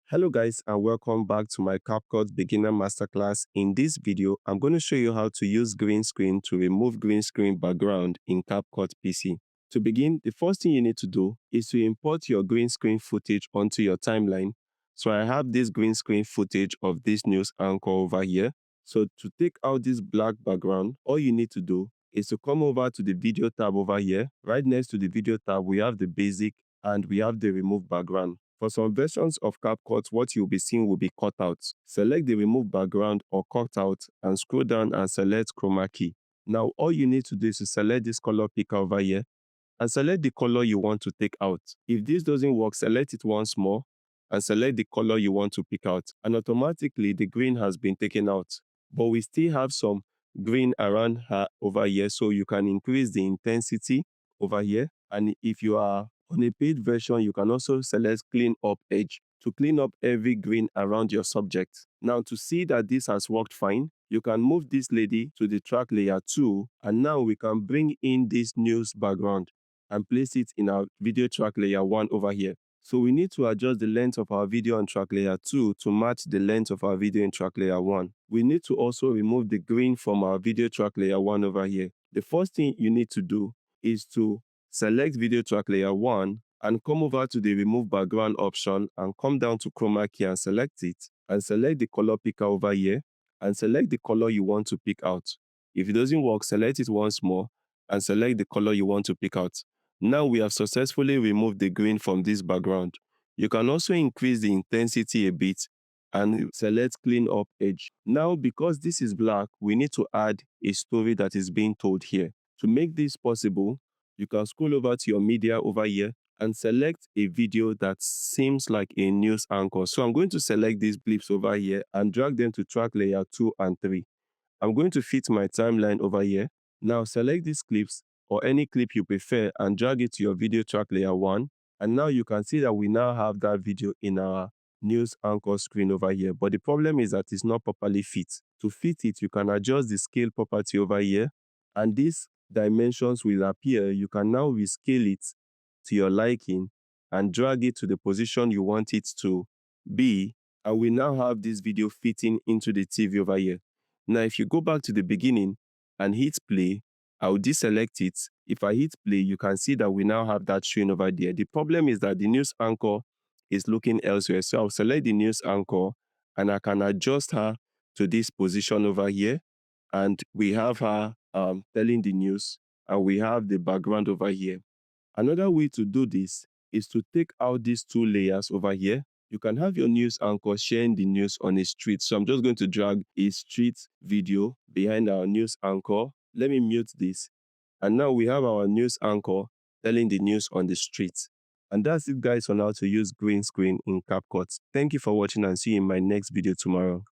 Hello guys, and welcome back to my CapCut beginner masterclass. In this video, I'm going to show you how to use green screen to remove green screen background in CapCut PC. To begin, the first thing you need to do is to import your green screen footage onto your timeline. So I have this green screen footage of this news anchor over here. So to take out this black background, all you need to do is to come over to the video tab over here. Right next to the video tab, we have the basic and we have the remove background. For some versions of CapCut, what you'll be seeing will be cutouts. Select the remove background or cutout and scroll down and select Chroma key. Now, all you need to do is to select this color picker over here and select the color you want to take out. If this doesn't work, select it once more and select the color you want to pick out. And automatically, the green has been taken out. But we still have some green around her over here, so you can increase the intensity over here. And if you are on a paid version, you can also select clean up edge to clean up every green around your subject. Now, to see that this has worked fine, you can move this lady to the track layer 2, and now we can bring in this news background and place it in our video track layer 1 over here. So we need to adjust the length of our video on track layer 2 to match the length of our video in track layer 1. We need to also remove the green from our video track layer 1 over here. The first thing you need to do is to select video track layer 1 and come over to the remove background option and come down to Chroma key and select it and select the color picker over here and select the color you want to pick out. If it doesn't work, select it once more and select the color you want to pick out. Now we have successfully removed the green from this background. You can also increase the intensity a bit and select clean up edge. Now, because this is black, we need to add a story that is being told here. To make this possible, you can scroll over to your media over here and select a video that seems like a news anchor. So I'm going to select these clips over here and drag them to track layer 2 and 3. I'm going to fit my timeline over here. Now select these clips or any clip you prefer and drag it to your video track layer 1. And now you can see that we now have that video in our news anchor screen over here. But the problem is that it's not properly fit. To fit it, you can adjust the scale property over here. And these dimensions will appear. You can now rescale it to your liking and drag it to the position you want it to be. And we now have this video fitting into the TV over here. Now, if you go back to the beginning and hit play, I'll deselect it. If I hit play, you can see that we now have that showing over there. The problem is that the news anchor is looking elsewhere. So I'll select the news anchor and I can adjust her to this position over here. And we have her telling the news and we have the background over here. Another way to do this is to take out these two layers over here. You can have your news anchor sharing the news on a street. So I'm just going to drag a street video behind our news anchor. Let me mute this. And now we have our news anchor telling the news on the street. And that's it guys on how to use green screen in CapCut. Thank you for watching and see you in my next video tomorrow.